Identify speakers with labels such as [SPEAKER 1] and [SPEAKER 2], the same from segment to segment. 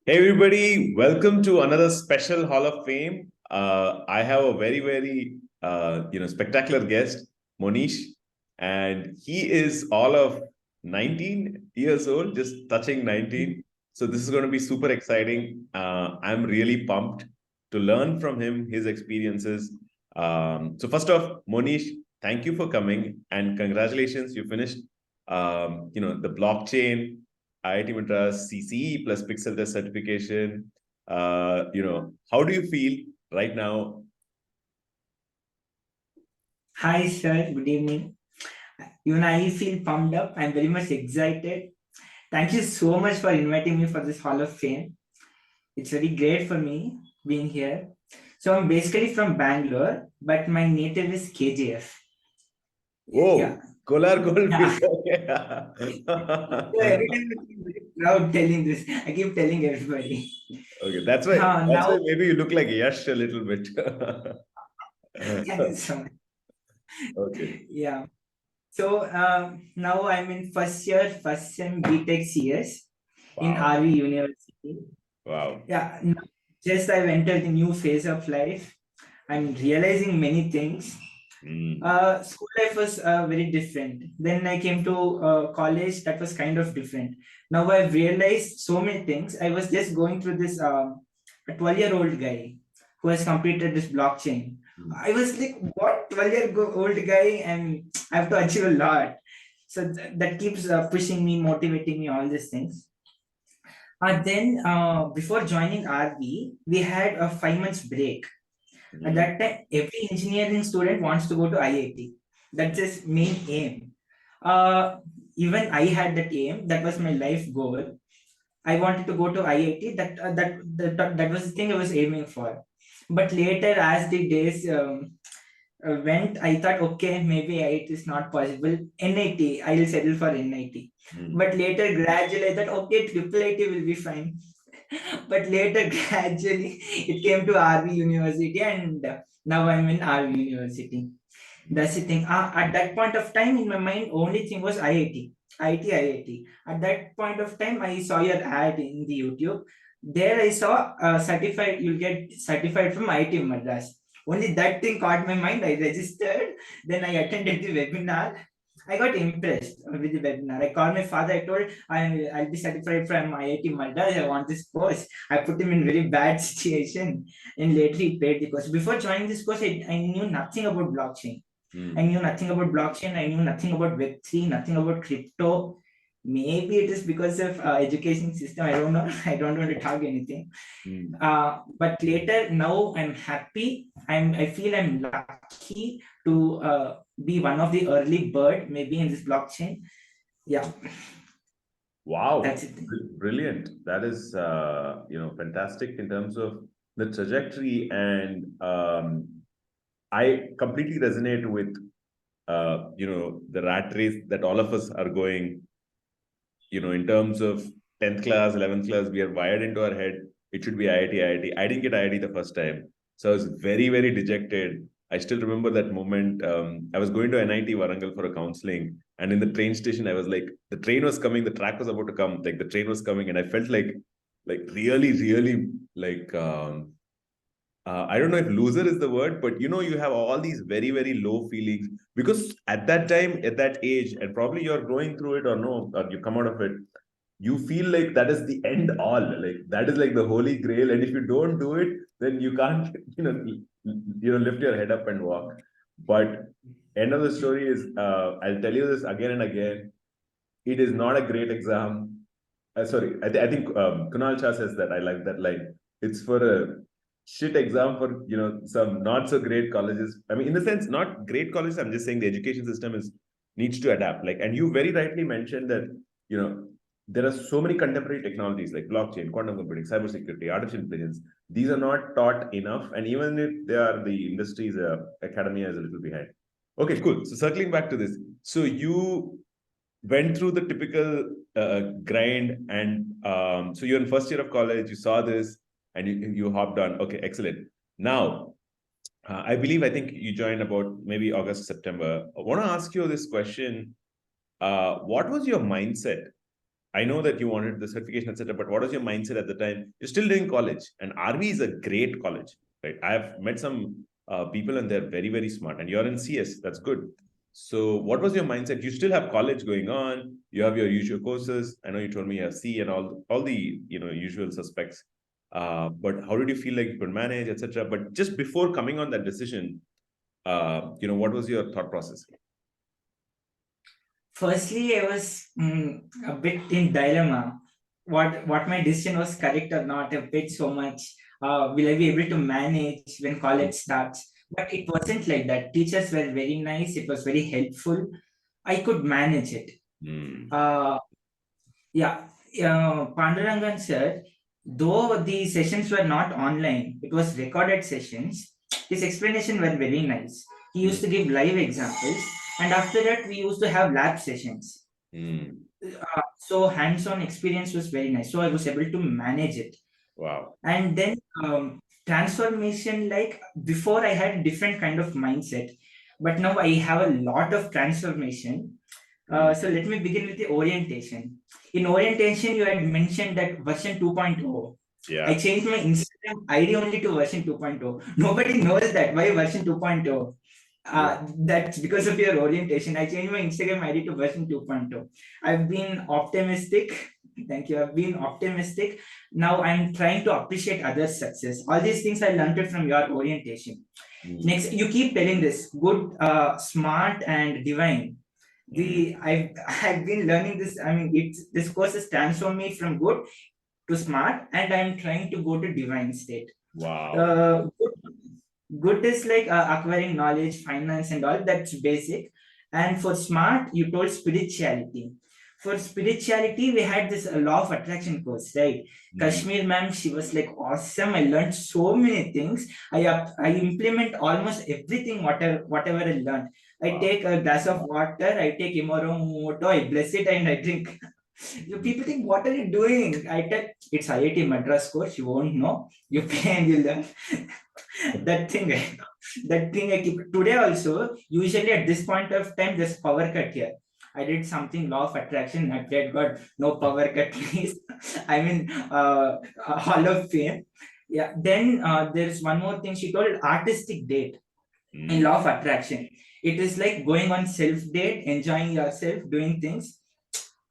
[SPEAKER 1] Hey everybody, welcome to another special Hall of Fame. I have a very spectacular guest, Monish, and he is all of 19 years old, just touching 19. So this is going to be super exciting. I'm really pumped to learn from him, his experiences. So first off, Monish, thank you for coming and congratulations, you finished the blockchain IIT Madras CCE plus Pixeltest certification. How do you feel right now?
[SPEAKER 2] Hi, sir. Good evening. Even I feel pumped up. I'm very much excited. Thank you so much for inviting me for this Hall of Fame. It's very great for me being here. So I'm basically from Bangalore, but my native is KGF. Yeah.
[SPEAKER 1] Whoa, Kolar
[SPEAKER 2] Yeah.
[SPEAKER 1] Goldfish.
[SPEAKER 2] So every time I feel very proud telling this. I keep telling everybody.
[SPEAKER 1] Okay, that's why. That's why
[SPEAKER 2] Now,
[SPEAKER 1] maybe you look like Yash a little bit.
[SPEAKER 2] thank you so much.
[SPEAKER 1] Okay.
[SPEAKER 2] Yeah. So now I'm in first year, first sem BTech CS in
[SPEAKER 1] Wow.
[SPEAKER 2] RV University.
[SPEAKER 1] Wow.
[SPEAKER 2] Yeah, just I've entered a new phase of life. I'm realizing many things.
[SPEAKER 1] Mm.
[SPEAKER 2] School life was very different. Then I came to college, that was kind of different. Now I've realized so many things. I was just going through this a 12-year-old guy who has completed this blockchain.
[SPEAKER 1] Mm.
[SPEAKER 2] I was like, what 12-year-old guy? And I have to achieve a lot. So that keeps pushing me, motivating me, all these things. Then, before joining RV, we had a 5 months break. At
[SPEAKER 1] Mm.
[SPEAKER 2] that time, every engineering student wants to go to IIT. That's his main aim. Uh, Even I had that aim. That was my life goal. I wanted to go to IIT. That was the thing I was aiming for. But later, as the days went, I thought, okay, maybe it is not possible. NIT, I will settle for NIT.
[SPEAKER 1] Mm.
[SPEAKER 2] But later, gradually, I thought, okay, triple IT will be fine. But later, gradually, it came to RV University, and now I'm in RV University. That's the thing. At that point of time, in my mind, only thing was IIT. IIT, IIT. At that point of time, I saw your ad in the YouTube. There I saw certified, you'll get certified from IIT Madras. Only that thing caught my mind. I registered, then I attended the webinar. I got impressed with the webinar. I called my father. I told I'll be certified from IIT Madras. I want this course. I put him in very bad situation, and later he paid the course. Before joining this course, I knew nothing about blockchain. I
[SPEAKER 1] Mm.
[SPEAKER 2] knew nothing about blockchain. I knew nothing about Web3, nothing about crypto. Maybe it is because of education system. I don't know. I don't want to talk anything.
[SPEAKER 1] Mm.
[SPEAKER 2] But later, now I'm happy. I feel I'm lucky to be one of the early bird, maybe in this blockchain. Yeah, that's
[SPEAKER 1] Wow,
[SPEAKER 2] it.
[SPEAKER 1] brilliant. That is, fantastic in terms of the trajectory, and I completely resonate with the rat race that all of us are going. In terms of 10th class, 11th class, we are wired into our head. It should be IIT, IIT. I didn't get IIT the first time, so I was very, very dejected. I still remember that moment. I was going to NIT Warangal for a counseling, and in the train station, I was like, the train was coming, the track was about to come, like the train was coming, and I felt like really, really like I don't know if loser is the word, but you have all these very, very low feelings because at that time, at that age, and probably you're going through it or no, or you come out of it, you feel like that is the end all. Like that is like the holy grail. And if you don't do it, then you can't, lift your head up and walk. But end of the story is, I'll tell you this again and again. It is not a great exam. Sorry, I think Kunal Shah says that. I like that line. It's for a shit exam for some not so great colleges. I mean, in the sense, not great colleges. I'm just saying the education system is needs to adapt. Like, and you very rightly mentioned that you know there are so many contemporary technologies like blockchain, quantum computing, cybersecurity, artificial intelligence. These are not taught enough, and even if they are, the industry's academia is a little behind. Okay, cool. So circling back to this, so you went through the typical grind, and so you're in first year of college, you saw this, and you hopped on. Okay, excellent. Now I think you joined about maybe August, September. I want to ask you this question. What was your mindset I know that you wanted the certification, etc. But what was your mindset at the time? You're still doing college, and RV is a great college, right? I've met some people, and they're very, very smart. And you're in CS, that's good. So, what was your mindset? You still have college going on. You have your usual courses. I know you told me you have C and all the usual suspects. But how did you feel like you could manage, etc.? But just before coming on that decision, what was your thought process?
[SPEAKER 2] Firstly, I was a bit in dilemma. What my decision was correct or not, a bit so much. Will I be able to manage when college starts? But it wasn't like that. Teachers were very nice. It was very helpful. I could manage it.
[SPEAKER 1] Mm.
[SPEAKER 2] Uh, yeah, Pandurangan said, though the sessions were not online, it was recorded sessions. His explanation were very nice. He used to give live examples, and after that, we used to have lab sessions.
[SPEAKER 1] Mm.
[SPEAKER 2] So hands-on experience was very nice. So I was able to manage it.
[SPEAKER 1] Wow.
[SPEAKER 2] And then transformation, like before, I had different kind of mindset, but now I have a lot of transformation. So let me begin with the orientation. In orientation, you had mentioned that version 2.0.
[SPEAKER 1] Yeah.
[SPEAKER 2] I changed my Instagram ID only to version 2.0. Nobody knows that. Why version 2.0? That's because of your orientation. I changed my Instagram ID to version 2.0. I've been optimistic. Thank you. I've been optimistic. Now I'm trying to appreciate others' success. All these things I learned it from your orientation. Next, you keep telling this good, smart, and divine. I've been learning this. I mean, this course has transformed me from good to smart, and I'm trying to go to divine state.
[SPEAKER 1] Wow.
[SPEAKER 2] Good is like acquiring knowledge, finance, and all. That's basic. And for smart, you told spirituality. For spirituality, we had this law of attraction course, right? Kashmir ma'am, she was like awesome. I learned so many things. I implement almost everything whatever I learned. I take a glass of water, I take Imoro Moto, I bless it, and I drink. People think, what are you doing? I tell, it's IIT Madras course. You won't know. You pay and you learn. that thing, that thing I keep today also. Usually at this point of time, there's power cut here. I did something law of attraction. I prayed God, no power cut, please. I mean, Hall of Fame. Yeah. Then there's one more thing she told: artistic date in law of attraction. It is like going on self date, enjoying yourself, doing things.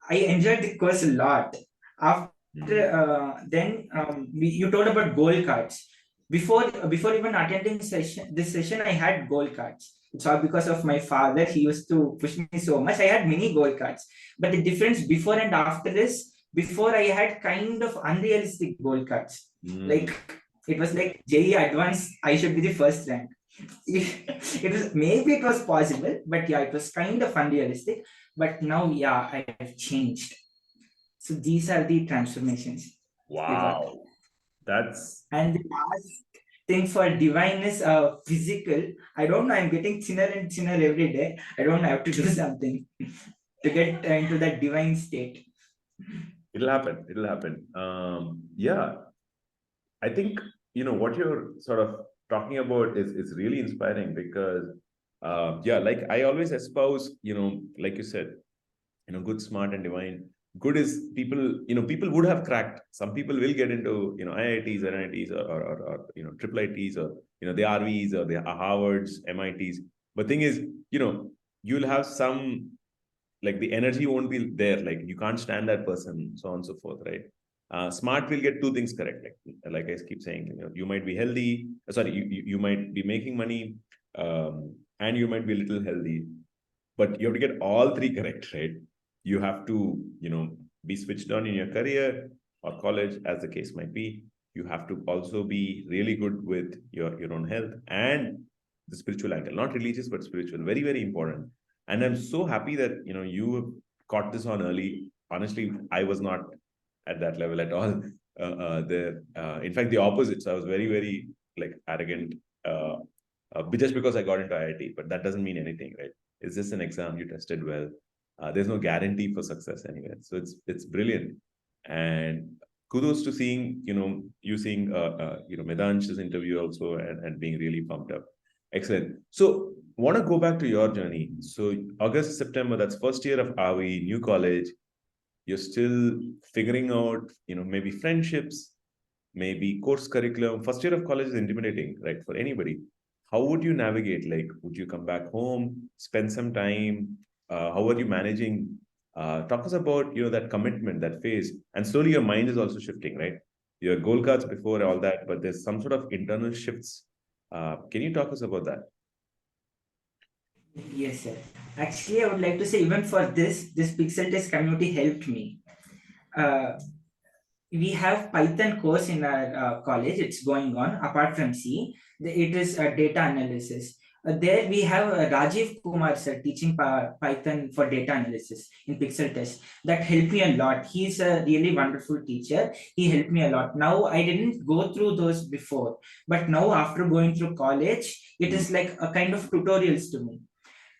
[SPEAKER 2] I enjoyed the course a lot. After then, you told about goal cards. Before even attending this session, I had goal cards. It's all because of my father. He used to push me so much. I had many goal cards. But the difference before and after this, before I had kind of unrealistic goal cards. Like it was like JE advanced, I should be the first rank. It was maybe it was possible, but yeah, it was kind of unrealistic. But now, yeah, I've changed. So these are the transformations.
[SPEAKER 1] Wow. That's
[SPEAKER 2] and the last thing for divine is physical. I don't know. I'm getting thinner and thinner every day. I don't have to do something to get into that divine state.
[SPEAKER 1] It'll happen. It'll happen. Yeah, I think what you're sort of talking about is really inspiring because yeah, like I always espouse, like you said, good, smart, and divine. Good is people would have cracked. Some people will get into IITs, NITs, or triple ITs, or the RVs, or the Harvards, MITs. But thing is, you'll have some, like, the energy won't be there. Like, you can't stand that person, so on and so forth, right? Smart will get two things correct. Like I keep saying, you might be healthy. Sorry, you might be making money, and you might be a little healthy, but you have to get all three correct, right? You have to, be switched on in your career or college, as the case might be. You have to also be really good with your own health and the spiritual angle, not religious, but spiritual. Very, very important. And I'm so happy that, you caught this on early. Honestly, I was not at that level at all. In fact, the opposite. So I was very, very, like, arrogant, just because I got into IIT, but that doesn't mean anything, right? It's just an exam. You tested well. There's no guarantee for success anyway. So it's brilliant. And kudos to seeing, you seeing, Medansh's interview also, and being really pumped up. Excellent. So want to go back to your journey. So August, September, that's first year of AVI, new college. you're still figuring out, maybe friendships, maybe course curriculum. First year of college is intimidating, right? For anybody. How would you navigate? Like, would you come back home, spend some time? How are you managing? Talk us about, that commitment, that phase. And slowly your mind is also shifting, right? Your goal cards before all that, but there's some sort of internal shifts. Can you talk us about that?
[SPEAKER 2] Yes, sir. Actually, I would like to say even for this pixel test community helped me. Uh, we have Python course in our college. It's going on. Apart from C, it is data analysis. There we have Rajiv Kumar sir teaching Python for data analysis in Pixel Test. That helped me a lot. He's a really wonderful teacher. He helped me a lot. Now I didn't go through those before, but now after going through college, it is like a kind of tutorials to me.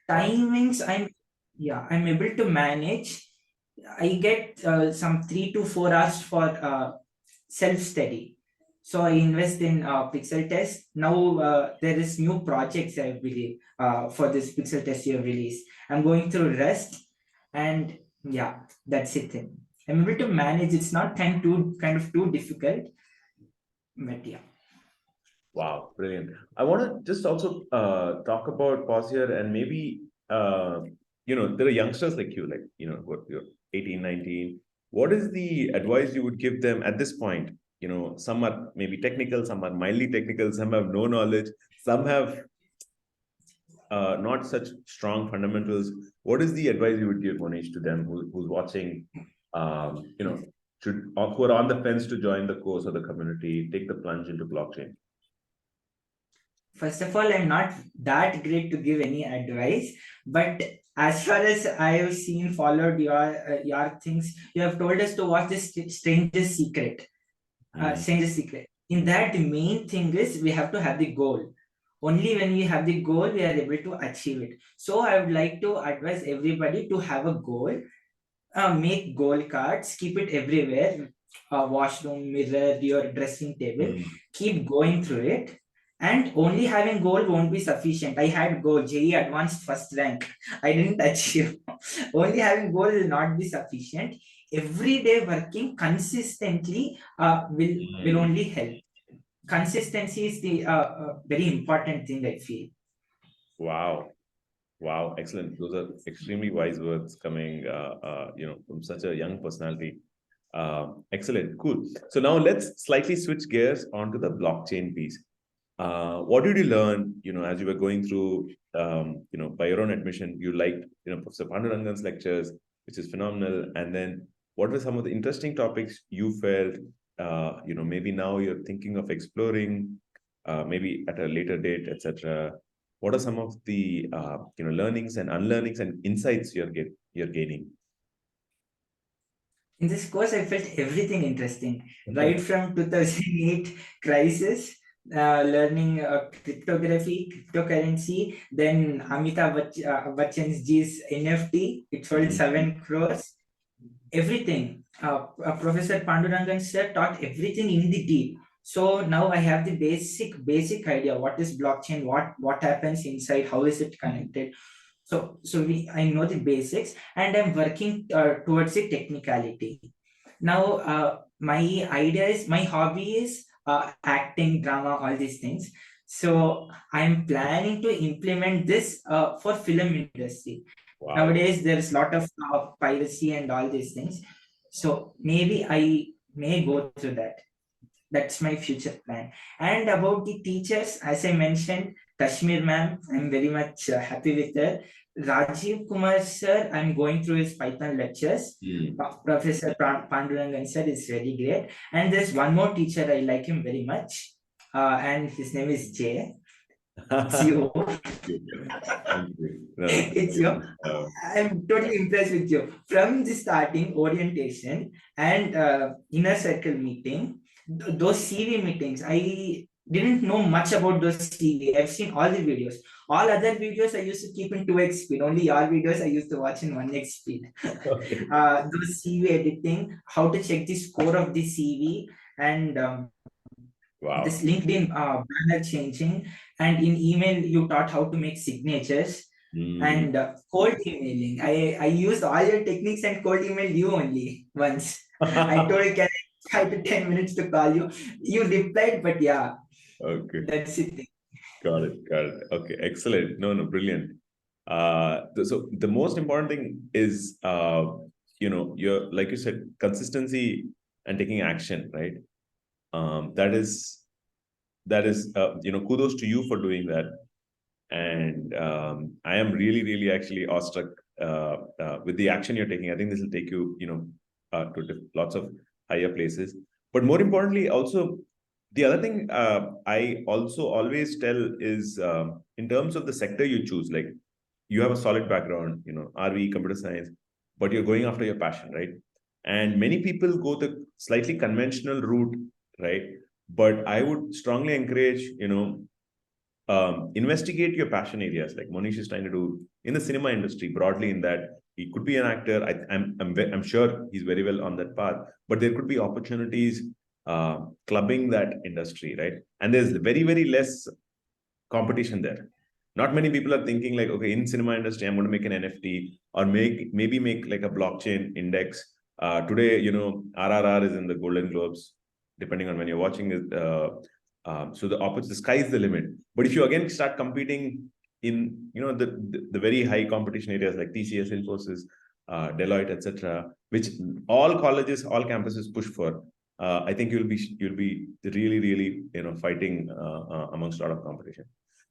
[SPEAKER 2] Timings, I'm able to manage. I get some 3 to 4 hours for self study. So I invest in Pixel Test. Now there is new projects, I believe, for this Pixel Test year release. I'm going through rest, and yeah, that's it. I'm able to manage. It's not kind of too difficult, but yeah.
[SPEAKER 1] Wow, brilliant. I want to just also talk about pause here and maybe, there are youngsters like you, like, what you're 18, 19. What is the advice you would give them at this point? Some are maybe technical, some are mildly technical, some have no knowledge, some have not such strong fundamentals. What is the advice you would give, Monish, to them who's watching, who are on the fence to join the course or the community, take the plunge into blockchain?
[SPEAKER 2] First of all, I'm not that great to give any advice, but as far as I have seen, followed your things, you have told us to watch this Stranger's Secret. Stranger's Secret. In that, the main thing is we have to have the goal. Only when we have the goal, we are able to achieve it. So I would like to advise everybody to have a goal. Make goal cards, keep it everywhere, washroom, mirror, your dressing table. Keep going through it. And only having goal won't be sufficient. I had goal JE advanced first rank. I didn't achieve. Only having goal will not be sufficient. Every day working consistently will only help. Consistency is the very important thing, I feel.
[SPEAKER 1] Wow. Wow, excellent. Those are extremely wise words coming, from such a young personality. Excellent, cool. So now let's slightly switch gears onto the blockchain piece. What did you learn, as you were going through, by your own admission, you liked, Professor Pandurangan's lectures, which is phenomenal. And then what were some of the interesting topics you felt, maybe now you're thinking of exploring, maybe at a later date, etc. What are some of the learnings and unlearnings and insights you're gaining?
[SPEAKER 2] In this course, I felt everything interesting, right from 2008 crisis, learning cryptography, cryptocurrency, then Bachchan's G's NFT, it sold 7 crores, everything. Professor Pandurangan sir taught everything in the deep. So now I have the basic idea what is blockchain, what happens inside, how is it connected. So I know the basics, and I'm working towards the technicality. Now, my hobby is acting, drama, all these things. So I'm planning to implement this for film industry.
[SPEAKER 1] Wow.
[SPEAKER 2] Nowadays, there's a lot of piracy and all these things. So maybe I may go through that. That's my future plan. And about the teachers, as I mentioned, Kashmir ma'am, I'm very much happy with her. Rajiv Kumar sir, I'm going through his Python lectures. Professor Pandurangan sir is very great. And there's one more teacher, I like him very much. And his name is Jay. It's you. It's you. I'm totally impressed with you. From the starting orientation and inner circle meeting, those CV meetings, I didn't know much about those CV. I've seen all the videos. All other videos I used to keep in 2x speed. Only your videos I used to watch in 1x speed. Okay. Those CV editing, how to check the score of the CV, and this LinkedIn banner changing, and in email you taught how to make signatures. and cold emailing. I used all your techniques and cold emailed you only once. I told you, can I 5 to 10 minutes to call you? You replied, but yeah,
[SPEAKER 1] Okay.
[SPEAKER 2] that's it.
[SPEAKER 1] Got it. Got it. Okay. Excellent. No, no, brilliant. So the most important thing is, you're, like you said, consistency and taking action, right? That is, kudos to you for doing that. And I am really, really actually awestruck with the action you're taking. I think this will take you, to lots of higher places. But more importantly, also the other thing I also always tell is, in terms of the sector you choose, like you have a solid background, RV, computer science, but you're going after your passion, right? And many people go the slightly conventional route, right? But I would strongly encourage, investigate your passion areas, like Monish is trying to do in the cinema industry broadly. In that, he could be an actor. I'm sure he's very well on that path. But there could be opportunities clubbing that industry, right? And there's very, very less competition there. Not many people are thinking like, okay, in cinema industry, I'm going to make an NFT or maybe make like a blockchain index. Today, RRR is in the Golden Globes, depending on when you're watching it. So the sky is the limit. But if you again start competing in the very high competition areas like TCS, Infosys, Deloitte, etc., which all colleges, all campuses push for, I think you'll be really, really fighting amongst a lot of competition.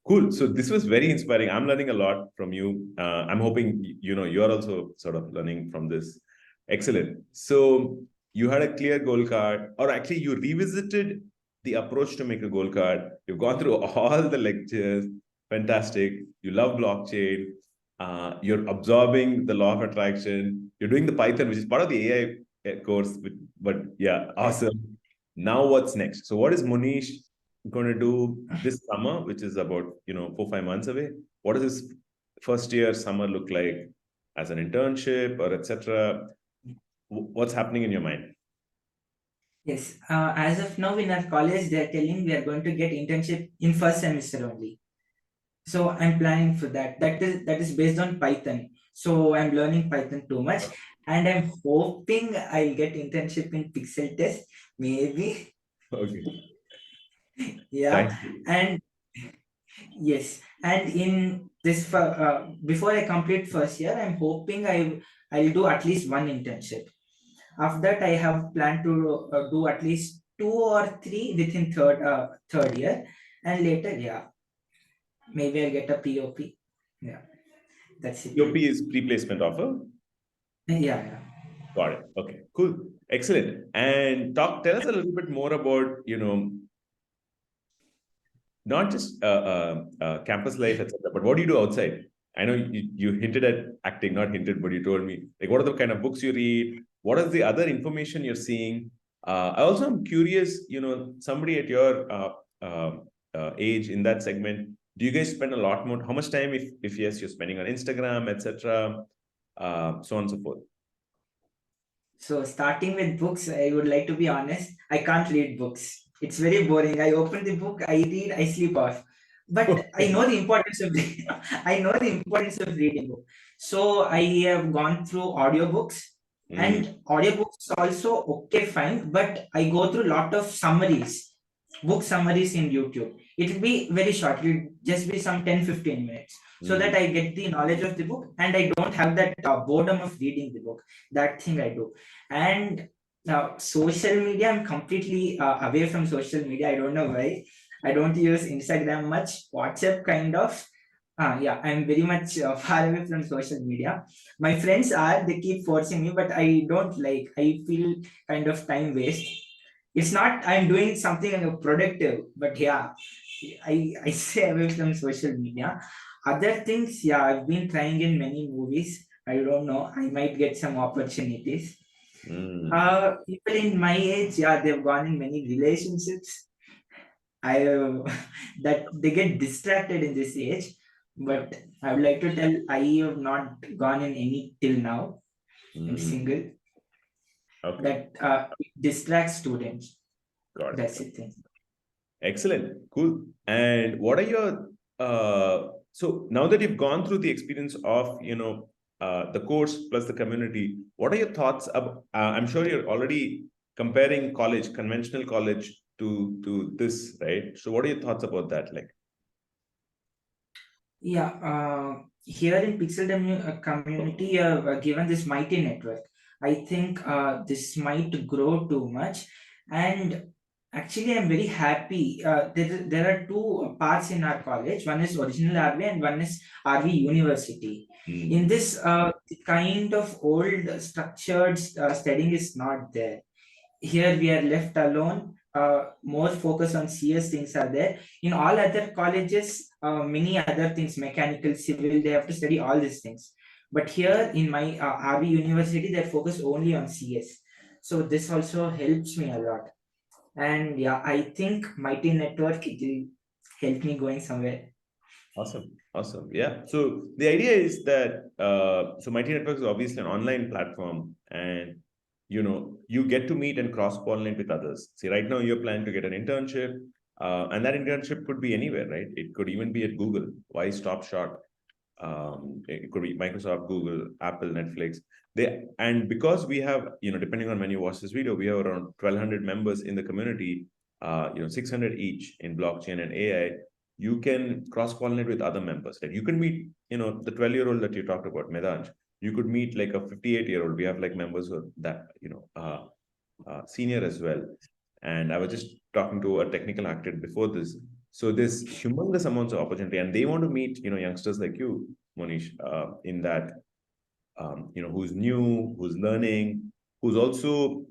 [SPEAKER 1] Cool. So this was very inspiring. I'm learning a lot from you. I'm hoping you're also sort of learning from this. Excellent. So you had a clear goal card, or actually you revisited the approach to make a goal card. You've gone through all the lectures. Fantastic. You love blockchain. You're absorbing the law of attraction. You're doing the Python, which is part of the AI course. But yeah, awesome. Now what's next? So what is Monish going to do this summer, which is about 4-5 months away? What does this first year summer look like as an internship or etc.? What's happening in your mind?
[SPEAKER 2] Yes, as of now in our college, they are telling we are going to get internship in first semester only. So I'm planning for that. That is based on Python. So I'm learning Python too much, and I'm hoping I'll get internship in Pixeltests, maybe.
[SPEAKER 1] Okay.
[SPEAKER 2] Yeah,
[SPEAKER 1] Thank you.
[SPEAKER 2] and yes, and in this before I complete first year, I'm hoping I'll do at least one internship. After that, I have planned to do at least two or three within third year, and later, yeah, maybe I'll get a POP. Yeah, that's it.
[SPEAKER 1] POP is pre-placement offer.
[SPEAKER 2] Yeah, yeah.
[SPEAKER 1] Got it. Okay, cool. Excellent. And tell us a little bit more about, not just campus life, etc., but what do you do outside? I know you hinted at acting, not hinted, but you told me, like, what are the kind of books you read? What is the other information you're seeing? I also am curious, somebody at your age in that segment, do you guys spend a lot more? How much time, if yes, you're spending on Instagram, etc., so on and so forth?
[SPEAKER 2] So starting with books, I would like to be honest. I can't read books. It's very boring. I open the book, I read, I sleep off. But I know the importance of I know the importance of reading book. So I have gone through audiobooks,
[SPEAKER 1] Mm,
[SPEAKER 2] and audiobooks also okay fine, but I go through lot of summaries, book summaries in YouTube. It will be very short. It will just be some 10-15 minutes, so that
[SPEAKER 1] mm,
[SPEAKER 2] I get the knowledge of the book and I don't have that boredom of reading the book. That thing I do. And now social media, I'm completely away from social media. I don't know why. I don't use Instagram much. WhatsApp kind of. Yeah, I'm very much far away from social media. My friends are, they keep forcing me, but I don't like. I feel kind of time waste. It's not I'm doing something productive, but yeah, I stay away from social media. Other things, yeah, I've been trying in many movies. I don't know. I might get some opportunities.
[SPEAKER 1] mm.
[SPEAKER 2] People in my age, yeah, they've gone in many relationships. I that they get distracted in this age, but I would like to tell I have not gone in any till now. I'm
[SPEAKER 1] Mm.
[SPEAKER 2] single.
[SPEAKER 1] Okay,
[SPEAKER 2] That it distracts students.
[SPEAKER 1] got it.
[SPEAKER 2] That's the thing.
[SPEAKER 1] Excellent. Cool. And what are your So now that you've gone through the experience of, the course plus the community, what are your thoughts about, I'm sure you're already comparing college, conventional college to this, right? So what are your thoughts about that? Like,
[SPEAKER 2] Yeah, here in community, given this mighty network, I think this might grow too much. And actually, I'm very happy. There are two parts in our college. One is original RV and one is RV University. In this, kind of old structured studying is not there. Here we are left alone. More focus on CS things are there. In all other colleges, many other things, mechanical, civil, they have to study all these things. But here in my RV University, they're focused only on CS. So this also helps me a lot. And yeah, I think Mighty Network, it will help me going somewhere.
[SPEAKER 1] awesome. Awesome. Yeah. So the idea is that so Mighty Networks is obviously an online platform, and you get to meet and cross-pollinate with others. See, right now you're planning to get an internship, and that internship could be anywhere, right? It could even be at Google. Why stop short? It could be Microsoft, Google, Apple, Netflix. And because we have, depending on when you watch this video, we have around 1,200 members in the community, 600 each in blockchain and AI. You can cross-pollinate with other members. Right? You can meet, the 12-year-old that you talked about, Medanj. You could meet like a 58-year-old. We have like members who are that, senior as well. And I was just talking to a technical architect before this. So there's humongous amounts of opportunity, and they want to meet, youngsters like you, Monish, in that, who's new, who's learning, who's also,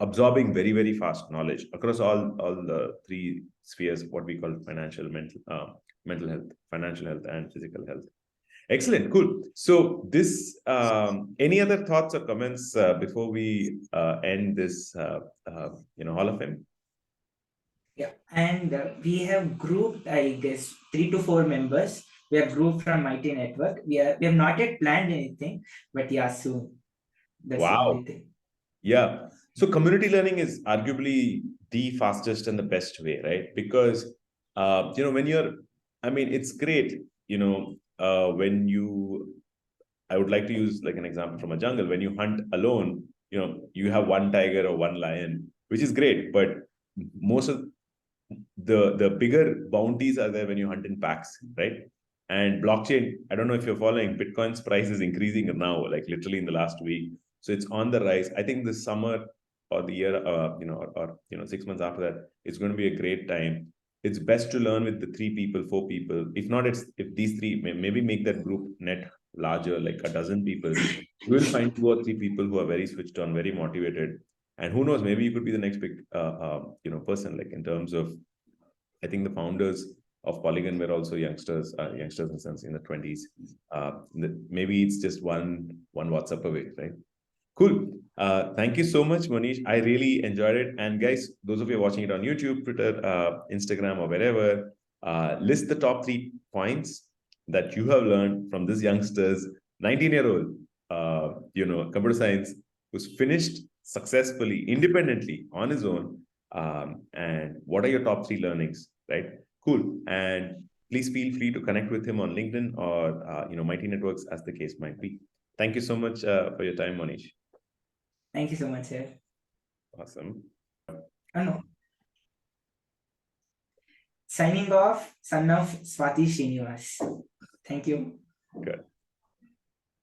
[SPEAKER 1] absorbing very, very fast knowledge across all the three spheres, what we call financial, mental health, financial health, and physical health. Excellent, cool. So this, any other thoughts or comments before we end this, Hall of Fame?
[SPEAKER 2] Yeah, and we have grouped, I guess, 3 to 4 members. We have grouped from Mighty Network. We have not yet planned anything, but yeah, soon. That's the
[SPEAKER 1] Wow.
[SPEAKER 2] only thing.
[SPEAKER 1] Yeah. So community learning is arguably the fastest and the best way, right? Because, when I mean, it's great, when I would like to use like an example from a jungle. When you hunt alone, you have one tiger or one lion, which is great. But most of the bigger bounties are there when you hunt in packs, right? And blockchain, I don't know if you're following, Bitcoin's price is increasing now, like literally in the last week. So it's on the rise. I think this summer or the year, or 6 months after that, it's going to be a great time. It's best to learn with the 3 people, 4 people. If not, if these three, maybe make that group net larger, like a dozen people. You will find 2 or 3 people who are very switched on, very motivated, and who knows, maybe you could be the next big person, like in terms of, I think the founders of Polygon were also youngsters in the sense in the 20s. Maybe it's just one WhatsApp away, right? Cool. Thank you so much, Monish. I really enjoyed it. And guys, those of you watching it on YouTube, Twitter, Instagram, or wherever, list the top 3 points that you have learned from this youngster's 19-year-old, computer science, who's finished successfully, independently, on his own. And what are your top 3 learnings, right? Cool. And please feel free to connect with him on LinkedIn or, Mighty Networks, as the case might be. Thank you so much for your time, Monish.
[SPEAKER 2] Thank you so much, sir.
[SPEAKER 1] Awesome.
[SPEAKER 2] No. Signing off, son of Swati Srinivas. Thank you.
[SPEAKER 1] Good.